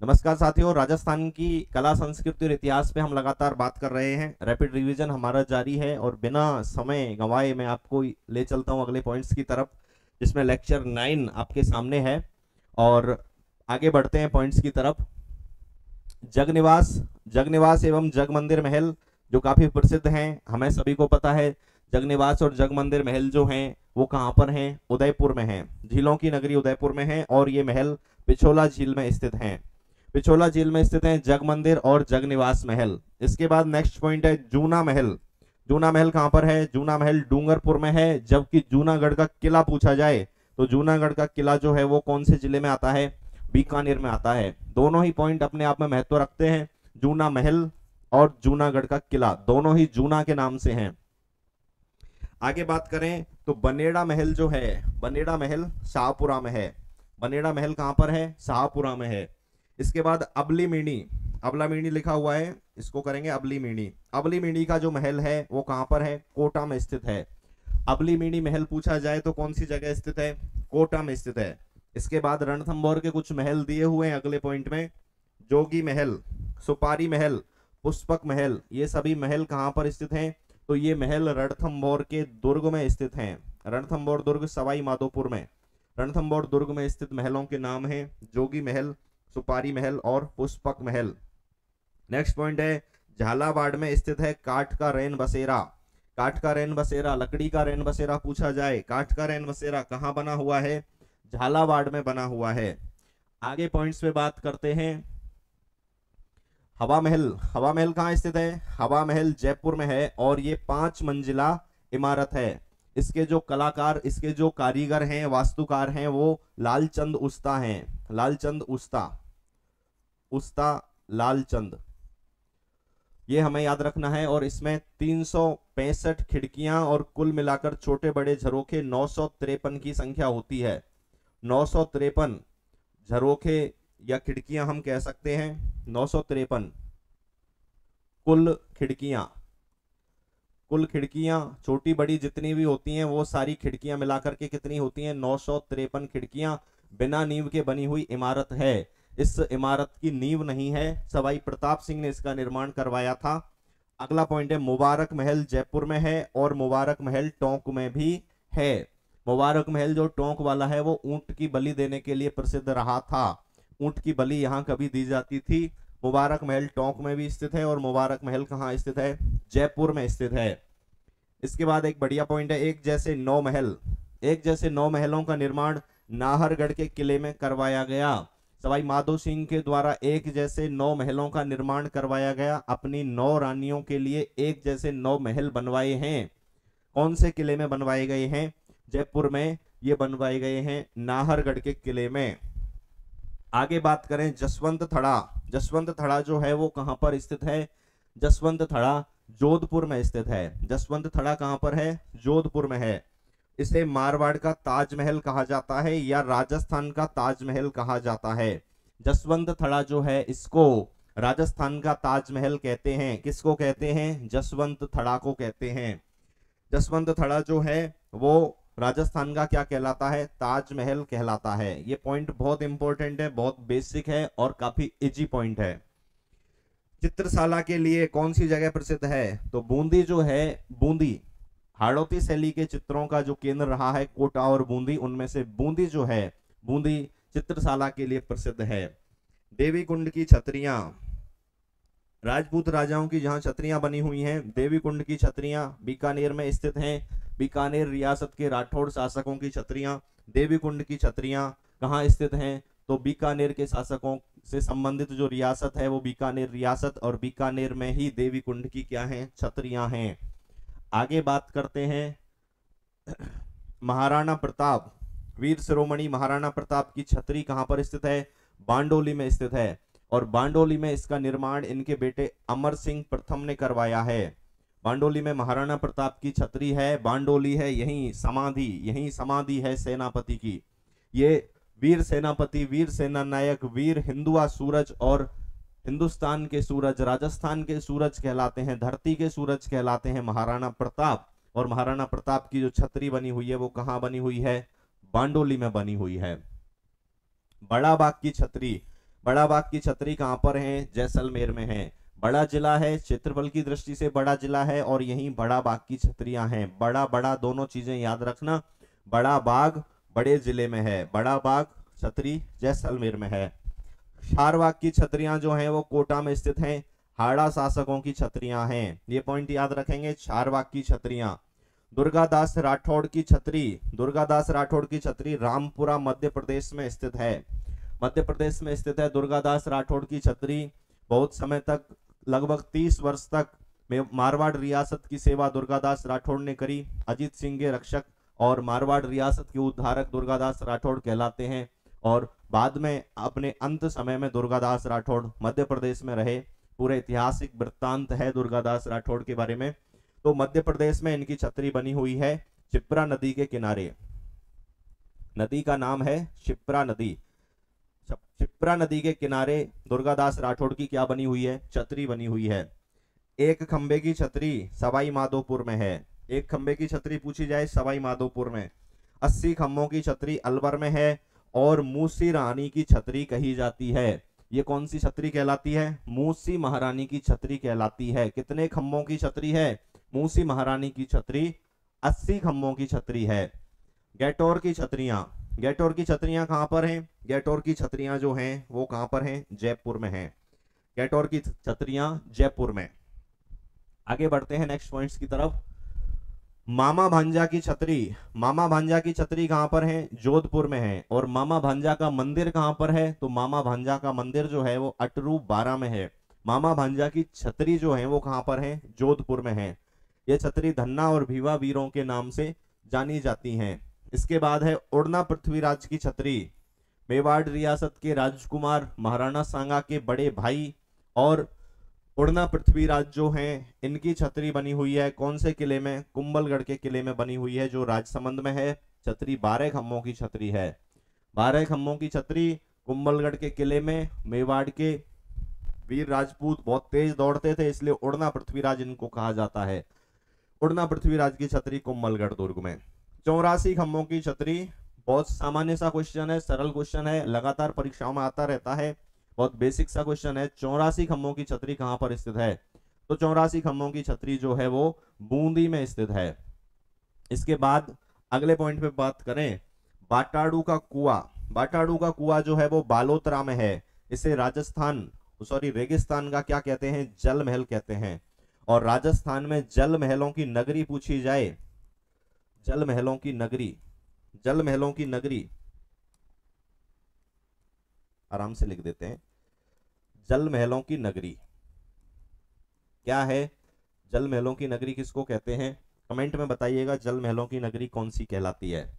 नमस्कार साथियों, राजस्थान की कला संस्कृति और इतिहास पे हम लगातार बात कर रहे हैं। रैपिड रिवीजन हमारा जारी है और बिना समय गंवाए मैं आपको ले चलता हूं अगले पॉइंट्स की तरफ, जिसमें लेक्चर 9 आपके सामने है। और आगे बढ़ते हैं पॉइंट्स की तरफ। जगनिवास जगनिवास एवं जगमंदिर महल जो काफी प्रसिद्ध हैं, हमें सभी को पता है। जगनिवास और जगमंदिर महल जो हैं वो कहाँ पर हैं? उदयपुर में हैं। झीलों की नगरी उदयपुर में है और ये महल पिछोला झील में स्थित हैं। पिछोला झील में स्थित है जगमंदिर और जगनिवास महल। इसके बाद नेक्स्ट पॉइंट है जूना महल। जूना महल कहां पर है? जूना महल डूंगरपुर में है। जबकि जूनागढ़ का किला पूछा जाए तो जूनागढ़ का किला जो है वो कौन से जिले में आता है? बीकानेर में आता है। दोनों ही पॉइंट अपने आप में महत्व रखते हैं। जूना महल और जूनागढ़ का किला दोनों ही जूना के नाम से हैं। आगे बात करें तो बनेड़ा महल जो है, बनेड़ा महल शाहपुरा में है। बनेड़ा महल कहां पर है? शाहपुरा में है। इसके बाद अबली मीणी, अबला मीणी लिखा हुआ है, इसको करेंगे अबली मीणी। अबली मीणी का जो महल है वो कहां पर है? कोटा में स्थित है। अबली मीणी महल पूछा जाए तो कौन सी जगह स्थित है? कोटा में स्थित है। इसके बाद रणथंभौर के कुछ महल दिए हुए हैं अगले पॉइंट में। जोगी महल, सुपारी महल, पुष्पक महल, ये सभी महल कहां पर स्थित हैं? तो ये महल रणथंभौर के दुर्ग में स्थित हैं। रणथंभौर दुर्ग सवाई माधोपुर में। रणथंभौर दुर्ग में स्थित महलों के नाम है जोगी महल, सुपारी महल और पुष्पक महल। नेक्स्ट पॉइंट है झालावाड़ में स्थित है काठ का रैन बसेरा। काठ का रैन बसेरा, लकड़ी का रैन बसेरा पूछा जाए, काठ का रैन बसेरा कहां बना हुआ है? झालावाड़ में बना हुआ है। आगे पॉइंट्स पे बात करते हैं। हवा महल, हवा महल कहां स्थित है? हवा महल जयपुर में है और ये 5 मंजिला इमारत है। इसके जो कलाकार, इसके जो कारीगर हैं, वास्तुकार हैं, वो लालचंद उस्ता हैं। लालचंद उस्ता, उस्ता लालचंद, ये हमें याद रखना है। और इसमें 365 खिड़कियां और कुल मिलाकर छोटे बड़े झरोखे 953 की संख्या होती है। 953 झरोखे या खिड़कियां हम कह सकते हैं। 953 कुल खिड़कियां, कुल खिड़कियां छोटी बड़ी जितनी भी होती हैं वो सारी खिड़कियां मिलाकर के कितनी होती हैं? 953 खिड़कियां बिना नींव के बनी हुई इमारत है। इस इमारत की नींव नहीं है, सवाई प्रताप सिंह ने इसका निर्माण करवाया था। अगला पॉइंट है मुबारक महल जयपुर में है और मुबारक महल टोंक में भी है। मुबारक महल जो टोंक वाला है वो ऊंट की बलि देने के लिए प्रसिद्ध रहा था। ऊंट की बलि यहाँ कभी दी जाती थी। मुबारक महल टोंक में भी स्थित है और मुबारक महल कहाँ स्थित है? जयपुर में स्थित है। इसके बाद एक बढ़िया पॉइंट है एक जैसे 9 महल। एक जैसे 9 महलों का निर्माण नाहरगढ़ के किले में करवाया गया। सवाई माधो सिंह के द्वारा एक जैसे 9 महलों का निर्माण करवाया गया। अपनी 9 रानियों के लिए एक जैसे 9 महल बनवाए हैं। कौन से किले में बनवाए गए हैं? जयपुर में ये बनवाए गए हैं, नाहरगढ़ के किले में। आगे बात करें जसवंत थड़ा। जसवंत थड़ा जो है वो कहां पर स्थित है? जसवंत थड़ा जोधपुर में स्थित है। जसवंत थड़ा कहां पर है? जोधपुर में है। इसे मारवाड़ का ताजमहल कहा जाता है या राजस्थान का ताजमहल कहा जाता है। जसवंत थड़ा जो है इसको राजस्थान का ताजमहल कहते हैं। किसको कहते हैं? जसवंत थड़ा को कहते हैं। जसवंत थड़ा जो है वो राजस्थान का क्या कहलाता है? ताजमहल कहलाता है। ये पॉइंट बहुत इंपॉर्टेंट है, बहुत बेसिक है और काफी इजी पॉइंट है। चित्रशाला के लिए कौन सी जगह प्रसिद्ध है? तो बूंदी जो है, बूंदी हाड़ौती शैली के चित्रों का जो केंद्र रहा है कोटा और बूंदी, उनमें से बूंदी जो है, बूंदी चित्रशाला के लिए प्रसिद्ध है। देवी कुंड की छतरियां, राजपूत राजाओं की जहां छतरियां बनी हुई हैं, देवी कुंड की छतरियां बीकानेर में स्थित हैं। बीकानेर रियासत के राठौड़ शासकों की छतरियां, देवी कुंड की छतरियां कहां स्थित हैं? तो बीकानेर के शासकों से संबंधित जो रियासत है वो बीकानेर रियासत, और बीकानेर में ही देवी कुंड की क्या है? छतरियां हैं। आगे बात करते हैं महाराणा प्रताप, वीर शिरोमणि महाराणा प्रताप की छतरी कहां पर स्थित है? बांडोली में स्थित है। और बांडोली में इसका निर्माण इनके बेटे अमर सिंह प्रथम ने करवाया है। बांडोली में महाराणा प्रताप की छतरी है, बांडोली है, यही समाधि है सेनापति की। ये वीर सेनापति, वीर सेना नायक, वीर हिंदुआ सूरज और हिंदुस्तान के सूरज, राजस्थान के सूरज कहलाते हैं, धरती के सूरज कहलाते हैं महाराणा प्रताप। और महाराणा प्रताप की जो छतरी बनी हुई है वो कहां बनी हुई है? बांडोली में बनी हुई है। बड़ा बाग की छतरी, बड़ा बाग की छतरी कहाँ पर है? जैसलमेर में है। बड़ा जिला है, क्षेत्रफल की दृष्टि से बड़ा जिला है, और यहीं बड़ा बाग की छतरियां हैं। बड़ा बड़ा दोनों चीजें याद रखना। बड़ा बाग बड़े जिले में है, बड़ा बाग छतरी जैसलमेर में है। क्षारबाग की छतरियां जो हैं वो कोटा में स्थित हैं। हाड़ा शासकों की छतरियां हैं, ये पॉइंट याद रखेंगे। क्षारबाग की छतरियां। दुर्गादास राठौड़ की छतरी, दुर्गादास राठौड़ की छतरी रामपुरा मध्य प्रदेश में स्थित है। मध्य प्रदेश में स्थित है दुर्गादास राठौड़ की छतरी। बहुत समय तक, लगभग 30 वर्ष तक मारवाड़ रियासत की सेवा दुर्गादास राठौड़ ने करी। अजीत सिंह के रक्षक और मारवाड़ रियासत के उद्धारक दुर्गादास राठौड़ कहलाते हैं। और बाद में अपने अंत समय में दुर्गादास राठौड़ मध्य प्रदेश में रहे। पूरे ऐतिहासिक वृत्तांत है दुर्गादास राठौड़ के बारे में। तो मध्य प्रदेश में इनकी छतरी बनी हुई है शिप्रा नदी के किनारे। नदी का नाम है शिप्रा नदी। शिप्रा नदी के किनारे दुर्गादास राठौड़ की क्या बनी हुई है? छतरी बनी हुई है। एक खंबे की छतरी सवाई माधोपुर में है। एक खंबे की छतरी पूछी जाए सवाई माधोपुर में। 80 खंभों की छतरी अलवर में है। और मूसी रानी की छतरी कही जाती है। ये कौन सी छतरी कहलाती है? मूसी महारानी की छतरी कहलाती है। कितने खंभों की छतरी है? मूसी महारानी की छतरी 80 खंभों की छतरी है। गैटोर की छतरियां, गैटोर की छतरियां कहां पर हैं? गैटोर की छतरियां जो हैं वो कहां पर हैं? जयपुर में हैं। गैटोर की छतरियां जयपुर में। आगे बढ़ते हैं नेक्स्ट पॉइंट्स की तरफ। मामा भांजा की छतरी, मामा भांजा की छतरी कहां पर है? जोधपुर में है। और मामा भांजा का मंदिर कहां पर है? तो मामा भांजा का मंदिर जो है वो अटरू 12 में है। मामा भांजा की छतरी जो है वो कहां पर है? जोधपुर में है। ये छतरी धन्ना और भीवा वीरों के नाम से जानी जाती हैं। इसके बाद है उड़ना पृथ्वीराज की छतरी। मेवाड़ रियासत के राजकुमार महाराणा सांगा के बड़े भाई और उड़ना पृथ्वीराज जो हैं इनकी छतरी बनी हुई है कौन से किले में? कुंभलगढ़ के किले में बनी हुई है जो राजसमंद में है। छतरी 12 खंभों की छतरी है। 12 खंभों की छतरी कुंभलगढ़ के किले में। मेवाड़ के वीर राजपूत बहुत तेज दौड़ते थे, इसलिए उड़ना पृथ्वीराज इनको कहा जाता है। उड़ना पृथ्वीराज की छतरी कुंभलगढ़ दुर्ग में। 84 खंभों की छतरी, बहुत सामान्य सा क्वेश्चन है, सरल क्वेश्चन है, लगातार परीक्षाओं में आता रहता है, बहुत बेसिक सा क्वेश्चन है। 84 खंभों की छतरी कहां पर स्थित है? तो 84 खंभों की छतरी जो है वो बूंदी में स्थित है। इसके बाद अगले पॉइंट पे बात करें, बाटाड़ू का कुआं। बाटाड़ू का कुआं जो है वो बालोतरा में है। इसे राजस्थान रेगिस्तान का क्या कहते हैं? जल महल कहते हैं। और राजस्थान में जल महलों की नगरी पूछी जाए, जल महलों की नगरी, जल महलों की नगरी आराम से लिख देते हैं। जल महलों की नगरी क्या है? जल महलों की नगरी किसको कहते हैं? कमेंट में बताइएगा जल महलों की नगरी कौन सी कहलाती है।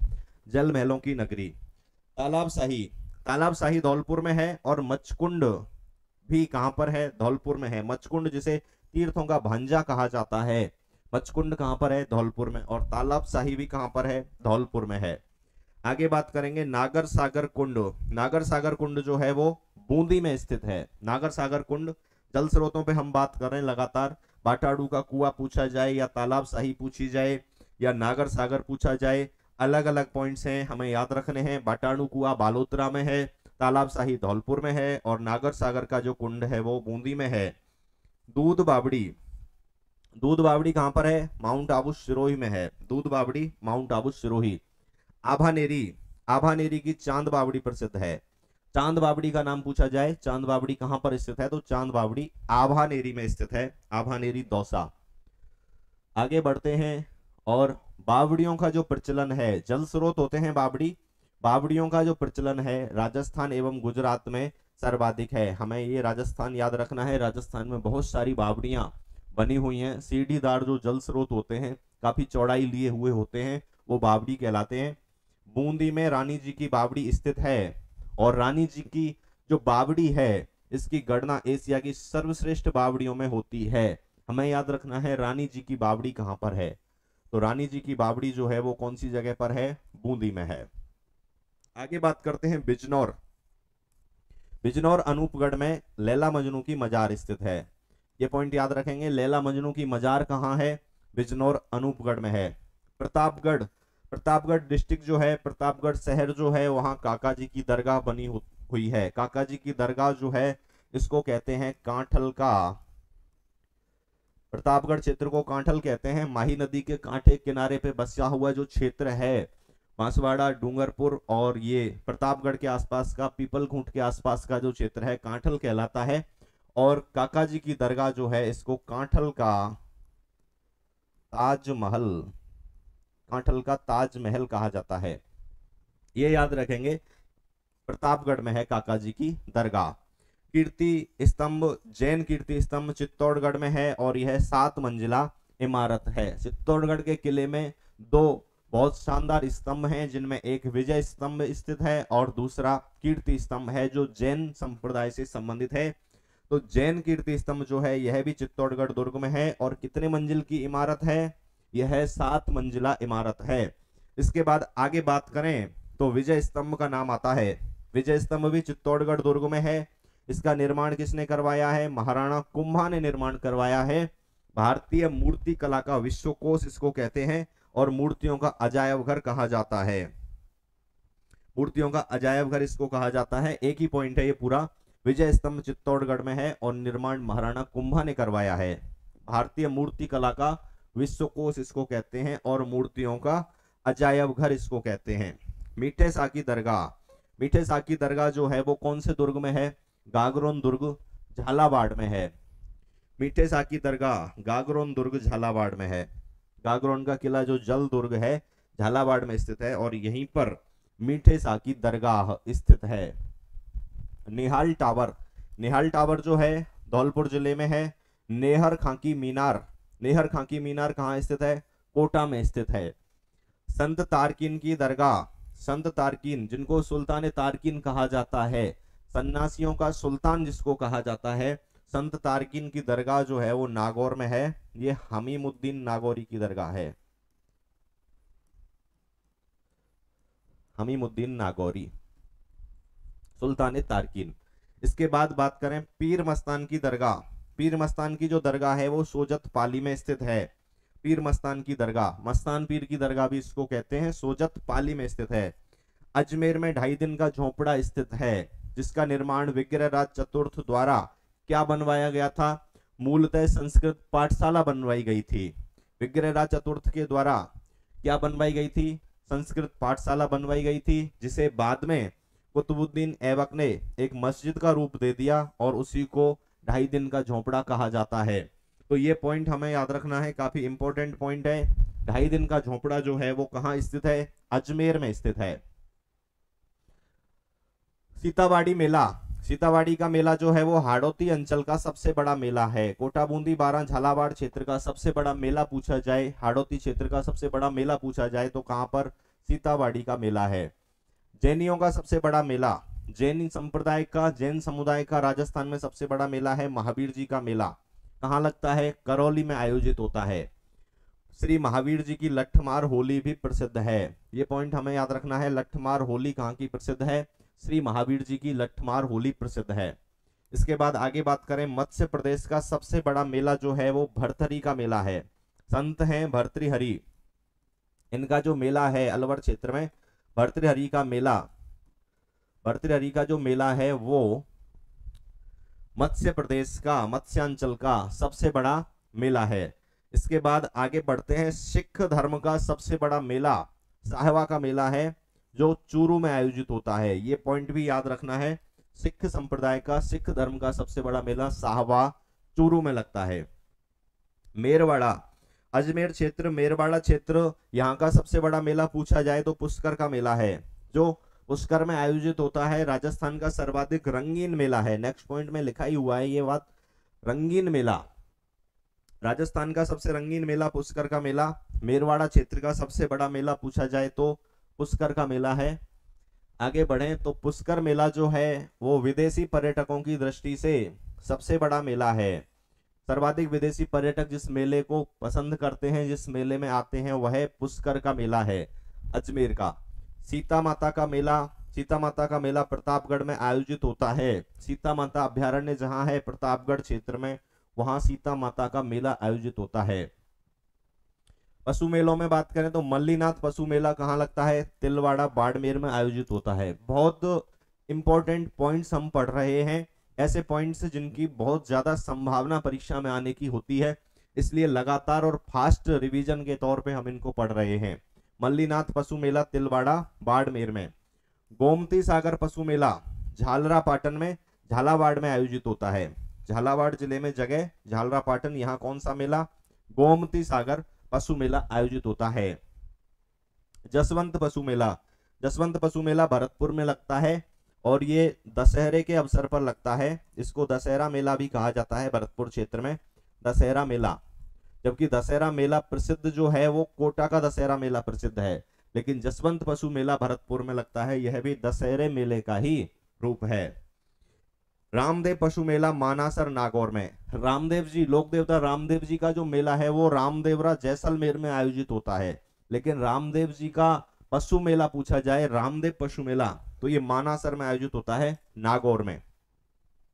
जल महलों की नगरी तालाब शाही, तालाब शाही धौलपुर में है। और मचकुंड भी कहां पर है? धौलपुर में है। मचकुंड जिसे तीर्थों का भांजा कहा जाता है, मचकुंड कहां पर है? धौलपुर में। और तालाब शाही भी कहां पर है? धौलपुर में है। आगे बात करेंगे नागर सागर कुंड। नागर सागर कुंड जो है वो बूंदी में स्थित है। नागर सागर कुंड, जल स्रोतों पे हम बात कर रहे हैं लगातार। बाटाड़ू का कुआं पूछा जाए या तालाब शाही पूछी जाए या नागर सागर पूछा जाए, अलग अलग पॉइंट्स हैं, हमें याद रखने हैं। बाटाड़ू कुआं बालोतरा में है, तालाब शाही धौलपुर में है, और नागर सागर का जो कुंड है वो बूंदी में है। दूध बावड़ी, दूध बावड़ी कहां पर है? माउंट आबू सिरोही में है। दूध बावड़ी माउंट आबू सिरोही। आभानेरी, आभानेरी की चांद बावड़ी प्रसिद्ध है। चांद बावड़ी का नाम पूछा जाए, चांद बावड़ी कहां पर स्थित है? तो चांद बावड़ी आभानेरी में स्थित है। आभानेरी दौसा। आगे बढ़ते हैं। और बावड़ियों का जो प्रचलन है, जल स्रोत होते हैं बावड़ी, बावड़ियों का जो प्रचलन है राजस्थान एवं गुजरात में सर्वाधिक है। हमें ये राजस्थान याद रखना है। राजस्थान में बहुत सारी बावड़ियां बनी हुई हैं। सीढ़ीदार जो जल स्रोत होते हैं, काफी चौड़ाई लिए हुए होते हैं, वो बावड़ी कहलाते हैं। बूंदी में रानी जी की बावड़ी स्थित है। और रानी जी की जो बावड़ी है इसकी गणना एशिया की सर्वश्रेष्ठ बावड़ियों में होती है। हमें याद रखना है रानी जी की बावड़ी कहां पर है। तो रानी जी की बावड़ी जो है वो कौन सी जगह पर है? बूंदी में है। आगे बात करते हैं बिजनौर। बिजनौर अनूपगढ़ में लैला मजनू की मजार स्थित है। ये पॉइंट याद रखेंगे, लैला मजनू की मजार कहां है? बिजनौर अनूपगढ़ में है। प्रतापगढ़, प्रतापगढ़ डिस्ट्रिक्ट जो है, प्रतापगढ़ शहर जो है, वहां काका जी की दरगाह हुई है। काका जी की दरगाह जो है इसको कहते हैं कांठल का। प्रतापगढ़ क्षेत्र को कांठल कहते हैं। माही नदी के कांठे किनारे पे बसा हुआ जो क्षेत्र है, बांसवाड़ा, डूंगरपुर और ये प्रतापगढ़ के आसपास का, पीपल खूंट के आसपास का जो क्षेत्र है, कांठल कहलाता है। और काका जी की दरगाह जो है इसको कांठल का ताजमहल, कांठल का ताजमहल कहा जाता है। ये याद रखेंगे, प्रतापगढ़ में है काका जी की दरगाह। कीर्ति स्तंभ, जैन कीर्ति स्तंभ चित्तौड़गढ़ में है और यह 7 मंजिला इमारत है। चित्तौड़गढ़ के किले में 2 बहुत शानदार स्तंभ हैं, जिनमें एक विजय स्तंभ स्थित है और दूसरा कीर्ति स्तंभ है जो जैन संप्रदाय से संबंधित है। तो जैन कीर्ति स्तंभ जो है यह भी चित्तौड़गढ़ दुर्ग में है और कितने मंजिल की इमारत है? यह 7 मंजिला इमारत है। इसके बाद आगे बात करें तो विजय स्तंभ का नाम आता है। विजय स्तंभ भी चित्तौड़गढ़ दुर्ग में है। इसका निर्माण किसने करवाया है? महाराणा कुंभा ने निर्माण करवाया है। भारतीय मूर्ति कला का विश्वकोश इसको कहते हैं और मूर्तियों का अजायब घर कहा जाता है। मूर्तियों का अजायब घर इसको कहा जाता है। एक ही पॉइंट है ये पूरा। विजय स्तंभ चित्तौड़गढ़ में है और निर्माण महाराणा कुंभा ने करवाया है। भारतीय मूर्ति कला का विश्वकोश इसको कहते हैं और मूर्तियों का अजायब घर इसको कहते हैं। मीठे सा की दरगाह, मीठे सा की दरगाह जो है वो कौन से दुर्ग में है? गागरोन दुर्ग झालावाड़ में है। मीठे सा की दरगाह गागरोन दुर्ग झालावाड़ में है। गागरोन का किला जो जल दुर्ग है झालावाड़ में स्थित है और यहीं पर मीठे सा की दरगाह स्थित है। निहाल टावर, निहाल टावर जो है धौलपुर जिले में है। नेहर खांकी मीनार, नेहर खांकी मीनार कहाँ स्थित है? कोटा में स्थित है। संत तारकीन की दरगाह, संत तारकीन जिनको सुल्तान तारकीन कहा जाता है, सन्यासियों का सुल्तान जिसको कहा जाता है, संत तारकीन की दरगाह जो है वो नागौर में है। ये हमीमुद्दीन नागौरी की दरगाह है, हमीमुद्दीन नागौरी, सुल्तान तारकीन। इसके बाद बात करें पीर मस्तान की दरगाह। पीर मस्तान की जो दरगाह है वो सोजत पाली में स्थित है। पीर मस्तान की दरगाह, मस्तान पीर की दरगाह भी इसको कहते हैं, सोजत पाली में स्थित है। अजमेर में 2.5 दिन का झोपड़ा स्थित है जिसका निर्माण विग्रहराज चतुर्थ द्वारा क्या बनवाया गया था? मूलतः संस्कृत पाठशाला बनवाई गई थी। विग्रहराज चतुर्थ के द्वारा क्या बनवाई गई थी? संस्कृत पाठशाला बनवाई गई थी, जिसे बाद में कुतुबुद्दीन ऐबक ने एक मस्जिद का रूप दे दिया और उसी को 2.5 दिन का झोपड़ा कहा जाता है। तो ये पॉइंट हमें याद रखना है, काफी इंपॉर्टेंट पॉइंट है। 2.5 दिन का झोपड़ा जो है वो कहाँ स्थित है? अजमेर में स्थित है। सीतावाड़ी मेला, सीतावाड़ी का मेला जो है वो हाड़ौती अंचल का सबसे बड़ा मेला है। कोटा, बूंदी, बारां, झालावाड़ क्षेत्र का सबसे बड़ा मेला पूछा जाए, हाड़ौती क्षेत्र का सबसे बड़ा मेला पूछा जाए तो कहां पर? सीतावाड़ी का मेला है। जैनियों का सबसे बड़ा मेला, जैन संप्रदाय का, जैन समुदाय का राजस्थान में सबसे बड़ा मेला है महावीर जी का मेला। कहाँ लगता है? करौली में आयोजित होता है। श्री महावीर जी की लठमार होली भी प्रसिद्ध है। ये पॉइंट हमें याद रखना है। लठमार होली कहाँ की प्रसिद्ध है? श्री महावीर जी की लठमार होली प्रसिद्ध है। इसके बाद आगे बात करें, मत्स्य प्रदेश का सबसे बड़ा मेला जो है वो भरथरी का मेला है। संत हैं भर्तृहरि, इनका जो मेला है अलवर क्षेत्र में, भर्तृहरि का मेला, भर्तृहरि का जो मेला है वो मत्स्य प्रदेश का, मत्स्यांचल का सबसे बड़ा मेला है। इसके बाद आगे बढ़ते हैं, सिख धर्म का सबसे बड़ा मेला साहिवा का मेला है जो चूरू में आयोजित होता है। ये पॉइंट भी याद रखना है। सिख संप्रदाय का, सिख धर्म का सबसे बड़ा मेला साहवा चूरू में लगता है। मेरवाड़ा, अजमेर क्षेत्र, मेरवाड़ा क्षेत्र, यहाँ का सबसे बड़ा मेला पूछा जाए तो पुष्कर का मेला है जो पुष्कर में आयोजित होता है। राजस्थान का सर्वाधिक रंगीन मेला है। नेक्स्ट पॉइंट में लिखा ही हुआ है ये बात, रंगीन मेला। राजस्थान का सबसे रंगीन मेला पुष्कर का मेला। मेरवाड़ा क्षेत्र का सबसे बड़ा मेला पूछा जाए तो पुष्कर का मेला है। आगे बढ़ें तो पुष्कर मेला जो है वो विदेशी पर्यटकों की दृष्टि से सबसे बड़ा मेला है। सर्वाधिक विदेशी पर्यटक जिस मेले को पसंद करते हैं, जिस मेले में आते हैं, वह पुष्कर का मेला है अजमेर का। सीता माता का मेला, सीता माता का मेला प्रतापगढ़ में आयोजित होता है। सीता माता अभ्यारण्य जहां है प्रतापगढ़ क्षेत्र में, वहां सीता माता का मेला आयोजित होता है। पशु मेलों में बात करें तो मल्लीनाथ पशु मेला कहाँ लगता है? तिलवाड़ा बाड़मेर में आयोजित होता है। बहुत इंपॉर्टेंट पॉइंट्स हम पढ़ रहे हैं, ऐसे पॉइंट्स जिनकी बहुत ज्यादा संभावना परीक्षा में आने की होती है, इसलिए लगातार और फास्ट रिवीजन के तौर पे हम इनको पढ़ रहे हैं। मल्लीनाथ पशु मेला तिलवाड़ा बाड़मेर में। गोमती सागर पशु मेला झालरापाटन में, झालावाड़ में आयोजित होता है। झालावाड़ जिले में जगह झालरापाटन, यहाँ कौन सा मेला? गोमती सागर पशु मेला आयोजित होता है। जसवंत पशु मेला, जसवंत पशु मेला भरतपुर में लगता है और ये दशहरे के अवसर पर लगता है। इसको दशहरा मेला भी कहा जाता है भरतपुर क्षेत्र में, दशहरा मेला। जबकि दशहरा मेला प्रसिद्ध जो है वो कोटा का दशहरा मेला प्रसिद्ध है, लेकिन जसवंत पशु मेला भरतपुर में लगता है, यह भी दशहरे मेले का ही रूप है। रामदेव पशु मेला मानासर नागौर में। रामदेव जी, लोक देवता रामदेव जी का जो मेला है वो रामदेवरा जैसलमेर में आयोजित होता है, लेकिन रामदेव जी का पशु मेला पूछा जाए, रामदेव पशु मेला, तो ये मानासर में आयोजित होता है, नागौर में।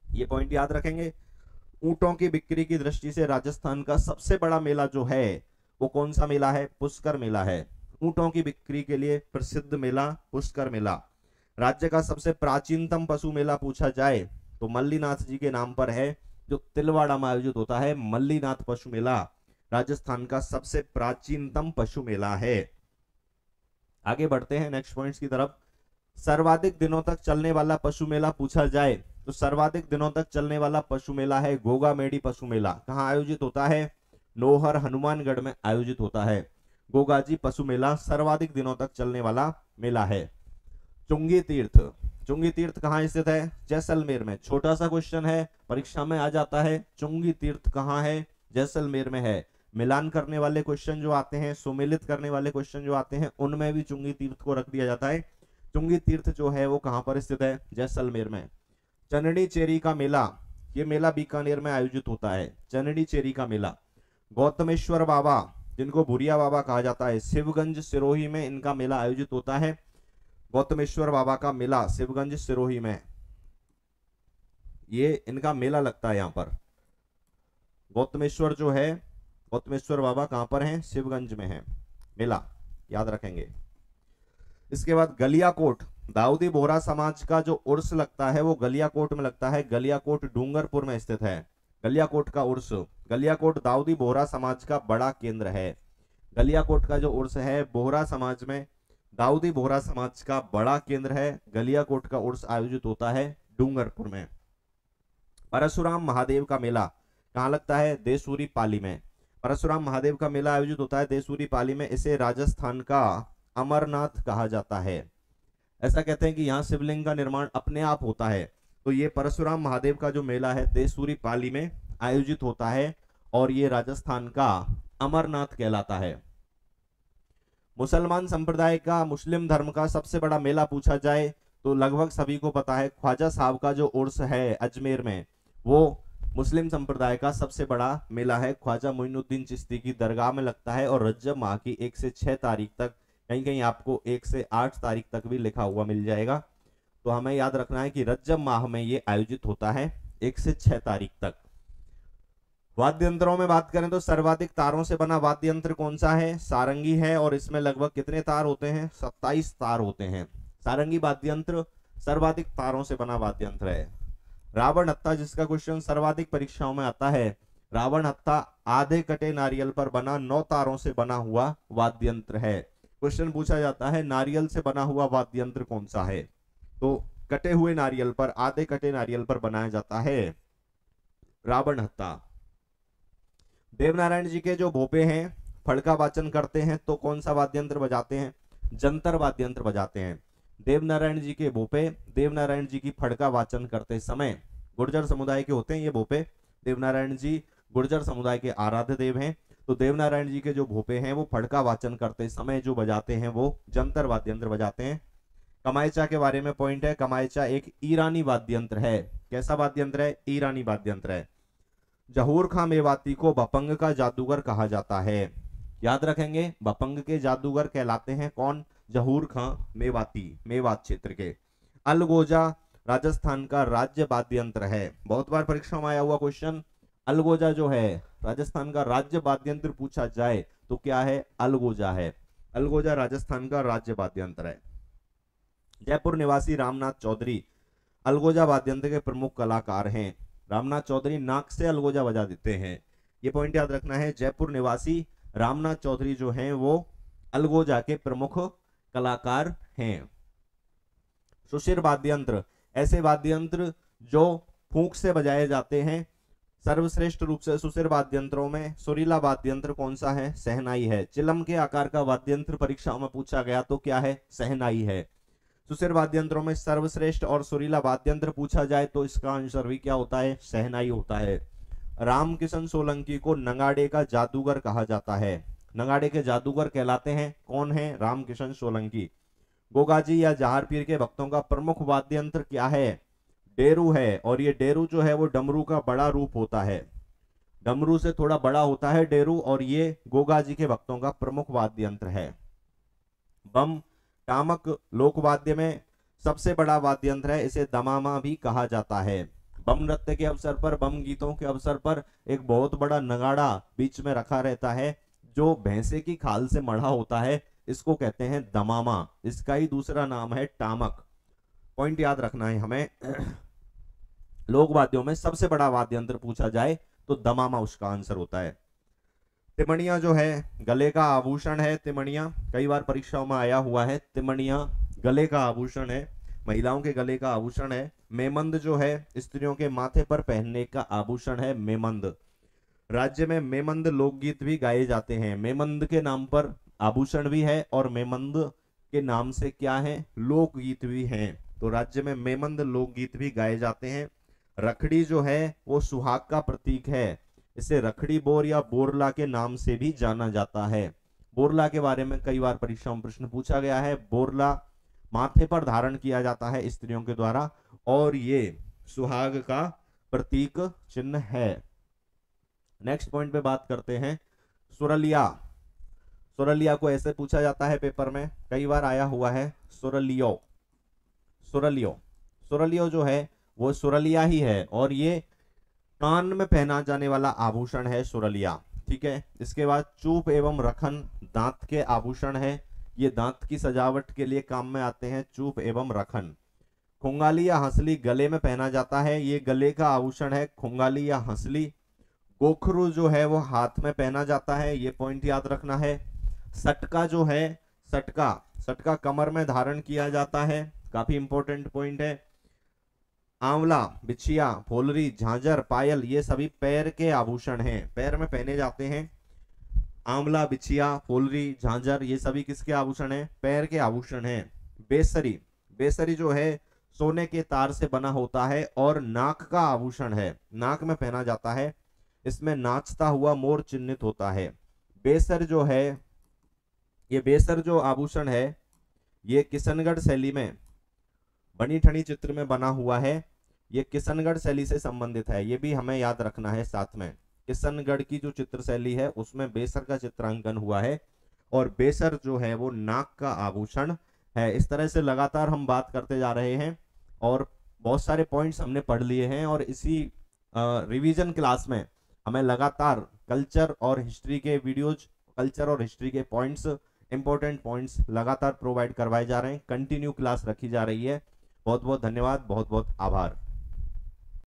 ये पॉइंट याद रखेंगे। ऊंटों की बिक्री की दृष्टि से राजस्थान का सबसे बड़ा मेला जो है वो कौन सा मेला है? पुष्कर मेला है। ऊंटों की बिक्री के लिए प्रसिद्ध मेला पुष्कर मेला। राज्य का सबसे प्राचीनतम पशु मेला पूछा जाए तो मल्लीनाथ जी के नाम पर है, जो तिलवाड़ा में आयोजित होता है। मल्लीनाथ पशु मेला राजस्थान का सबसे प्राचीनतम पशु मेला है। आगे बढ़ते हैं नेक्स्ट पॉइंट्स की तरफ। सर्वाधिक दिनों तक चलने वाला पशु मेला पूछा जाए तो सर्वाधिक दिनों तक चलने वाला पशु मेला है गोगामेडी पशु मेला। कहाँ आयोजित होता है? नोहर हनुमानगढ़ में आयोजित होता है। गोगाजी पशु मेला सर्वाधिक दिनों तक चलने वाला मेला है। चुंगी तीर्थ, चुंगी तीर्थ कहाँ स्थित है? जैसलमेर में। छोटा सा क्वेश्चन है, परीक्षा में आ जाता है। चुंगी तीर्थ कहाँ है? जैसलमेर में है। मिलान करने वाले क्वेश्चन जो आते हैं, सुमेलित करने वाले क्वेश्चन जो आते हैं, उनमें भी चुंगी तीर्थ को रख दिया जाता है। चुंगी तीर्थ जो है वो कहां पर स्थित है? जैसलमेर में। चनड़ी चेरी का मेला, ये मेला बीकानेर में आयोजित होता है। चनड़ी चेरी का मेला। गौतमेश्वर बाबा, जिनको भूरिया बाबा कहा जाता है, शिवगंज सिरोही में इनका मेला आयोजित होता है। गौतमेश्वर बाबा का मेला शिवगंज सिरोही में, ये इनका मेला लगता है। यहाँ पर गौतमेश्वर जो है, गौतमेश्वर बाबा कहां पर हैं? शिवगंज में है मेला, याद रखेंगे। इसके बाद गलियाकोट, दाऊदी बोहरा समाज का जो उर्स लगता है वो गलियाकोट में लगता है। गलियाकोट डूंगरपुर में स्थित है। गलियाकोट का उर्स, गलियाकोट दाऊदी बोहरा समाज का बड़ा केंद्र है। गलियाकोट का जो उर्स है बोहरा समाज में, दाऊदी बोहरा समाज का बड़ा केंद्र है। गलियाकोट का उर्स आयोजित होता है डूंगरपुर में। परशुराम महादेव का मेला कहाँ लगता है? देसूरी पाली में। परशुराम महादेव का मेला आयोजित होता है देसूरी पाली में। इसे राजस्थान का अमरनाथ कहा जाता है। ऐसा कहते हैं कि यहाँ शिवलिंग का निर्माण अपने आप होता है। तो ये परशुराम महादेव का जो मेला है देसूरी पाली में आयोजित होता है और ये राजस्थान का अमरनाथ कहलाता है। मुसलमान संप्रदाय का, मुस्लिम धर्म का सबसे बड़ा मेला पूछा जाए तो लगभग सभी को पता है, ख्वाजा साहब का जो उर्स है अजमेर में, वो मुस्लिम संप्रदाय का सबसे बड़ा मेला है। ख्वाजा मोइनुद्दीन चिश्ती की दरगाह में लगता है और रजब माह की 1 से 6 तारीख तक, कहीं कहीं आपको 1 से 8 तारीख तक भी लिखा हुआ मिल जाएगा। तो हमें याद रखना है कि रजब माह में ये आयोजित होता है 1 से 6 तारीख तक। वाद्य यंत्रों में बात करें तो सर्वाधिक तारों से बना वाद्य यंत्र कौन सा है? सारंगी है। और इसमें लगभग कितने तार होते हैं? 27 तार होते हैं। सारंगी वाद्य यंत्र सर्वाधिक तारों से बना वाद्य यंत्र है। रावण हत्था, जिसका क्वेश्चन सर्वाधिक परीक्षाओं में आता है, रावण हत्था आधे कटे नारियल पर बना 9 तारों से बना हुआ वाद्य यंत्र है। क्वेश्चन पूछा जाता है नारियल से बना हुआ वाद्य यंत्र कौन सा है? तो कटे हुए नारियल पर, आधे कटे नारियल पर बनाया जाता है रावण हत्था। देवनारायण जी के जो भोपे हैं फड़का वाचन करते हैं तो कौन सा वाद्य यंत्र बजाते हैं? जंतर वाद्य यंत्र बजाते हैं। देवनारायण जी के भोपे देवनारायण जी की फड़का वाचन करते समय, गुर्जर समुदाय के होते हैं ये भोपे। देवनारायण जी गुर्जर समुदाय के आराध्य देव हैं, तो देवनारायण जी के जो भोपे हैं वो फड़का वाचन करते समय जो बजाते हैं वो जंतर वाद्य यंत्र बजाते हैं। कमायचा के बारे में पॉइंट है, कमायचा एक ईरानी वाद्य यंत्र है। कैसा वाद्य यंत्र है? ईरानी वाद्य यंत्र है। जहूर खां मेवाती को भपंग का जादूगर कहा जाता है। याद रखेंगे, भपंग के जादूगर कहलाते हैं कौन? जहूर खां मेवाती, मेवात क्षेत्र के। अलगोजा राजस्थान का राज्य वाद्य यंत्र है। बहुत बार परीक्षा में आया हुआ क्वेश्चन, अलगोजा जो है राजस्थान का राज्य वाद्य यंत्र पूछा जाए तो क्या है? अलगोजा है। अलगोजा राजस्थान का राज्य वाद्य यंत्र है। जयपुर निवासी रामनाथ चौधरी अलगोजा वाद्य यंत्र के प्रमुख कलाकार हैं। रामनाथ चौधरी नाक से अलगोजा बजा देते हैं, ये पॉइंट याद रखना है। जयपुर निवासी रामनाथ चौधरी जो हैं वो अलगोजा के प्रमुख कलाकार हैं। सुशिर वाद्य यंत्र, ऐसे वाद्य यंत्र जो फूंक से बजाए जाते हैं। सर्वश्रेष्ठ रूप से सुशिर वाद्य यंत्रों में सुरीला वाद्य यंत्र कौन सा है? सहनाई है। चिलम के आकार का वाद्य यंत्र परीक्षाओं में पूछा गया तो क्या है? सहनाई है। सुशिर वाद्य यंत्रों में सर्वश्रेष्ठ और सुरीला वाद्य यंत्र पूछा जाए तो इसका आंसर भी क्या होता है? सहनाई होता है। रामकिशन सोलंकी को नगाड़े का जादूगर कहा जाता है। नगाड़े के जादूगर कहलाते हैं कौन है? रामकिशन सोलंकी। गोगाजी या जहार पीर के भक्तों का प्रमुख वाद्य यंत्र क्या है? डेरू है। और ये डेरू जो है वो डमरू का बड़ा रूप होता है, डमरू से थोड़ा बड़ा होता है डेरू, और ये गोगाजी के भक्तों का प्रमुख वाद्य यंत्र है। बम टामक लोकवाद्य में सबसे बड़ा वाद्य यंत्र है, इसे दमामा भी कहा जाता है। बम नृत्य के अवसर पर, बम गीतों के अवसर पर एक बहुत बड़ा नगाड़ा बीच में रखा रहता है जो भैंसे की खाल से मढ़ा होता है, इसको कहते हैं दमामा। इसका ही दूसरा नाम है टामक। पॉइंट याद रखना है हमें। लोक वाद्यों में सबसे बड़ा वाद्य यंत्र पूछा जाए तो दमामा उसका आंसर होता है। तिमणिया जो है गले का आभूषण है। तिमणिया कई बार परीक्षाओं में आया हुआ है। तिमणिया गले का आभूषण है, महिलाओं के गले का आभूषण है। मेमंद जो है स्त्रियों के माथे पर पहनने का आभूषण है, मेमंद। राज्य में मेमंद लोकगीत भी गाए जाते हैं। मेमंद के नाम पर आभूषण भी है और मेमंद के नाम से क्या है? लोकगीत भी हैं। तो राज्य में मेमंद लोकगीत भी गाए जाते हैं। रखड़ी जो है वो सुहाग का प्रतीक है, इसे रखड़ी बोर या बोरला के नाम से भी जाना जाता है। बोरला के बारे में कई बार परीक्षा में प्रश्न पूछा गया है। बोरला माथे पर धारण किया जाता है स्त्रियों के द्वारा और ये सुहाग का प्रतीक चिन्ह है। नेक्स्ट पॉइंट पे बात करते हैं सुरलिया। सुरलिया को ऐसे पूछा जाता है पेपर में, कई बार आया हुआ है। सुरलियो, सुरलियो, सुरलियो जो है वो सुरलिया ही है और ये कान में पहना जाने वाला आभूषण है सुरलिया। ठीक है। इसके बाद चूप एवं रखन दांत के आभूषण है, ये दांत की सजावट के लिए काम में आते हैं, चूप एवं रखन। खुंगाली या हंसली गले में पहना जाता है, ये गले का आभूषण है, खुंगाली या हंसली। गोखरू जो है वो हाथ में पहना जाता है, ये पॉइंट याद रखना है। सटका जो है, सटका, सटका कमर में धारण किया जाता है, काफी इंपॉर्टेंट पॉइंट है। आंवला, बिछिया, फोलरी, झांझर, पायल ये सभी पैर के आभूषण हैं, पैर में पहने जाते हैं। आंवला, बिछिया, फोलरी, झांझर ये सभी किसके आभूषण हैं? पैर के आभूषण हैं। बेसरी, बेसरी जो है सोने के तार से बना होता है और नाक का आभूषण है, नाक में पहना जाता है, इसमें नाचता हुआ मोर चिन्हित होता है। बेसर जो है, ये बेसर जो आभूषण है ये किशनगढ़ शैली में बनी ठनी चित्र में बना हुआ है, ये किशनगढ़ शैली से संबंधित है, ये भी हमें याद रखना है साथ में। किशनगढ़ की जो चित्र शैली है उसमें बेसर का चित्रांकन हुआ है और बेसर जो है वो नाक का आभूषण है। इस तरह से लगातार हम बात करते जा रहे हैं और बहुत सारे पॉइंट्स हमने पढ़ लिए हैं और इसी रिवीजन क्लास में हमें लगातार कल्चर और हिस्ट्री के वीडियोज, कल्चर और हिस्ट्री के पॉइंट्स, इंपॉर्टेंट पॉइंट्स लगातार प्रोवाइड करवाए जा रहे हैं। कंटिन्यू क्लास रखी जा रही है। बहुत बहुत धन्यवाद, बहुत बहुत आभार।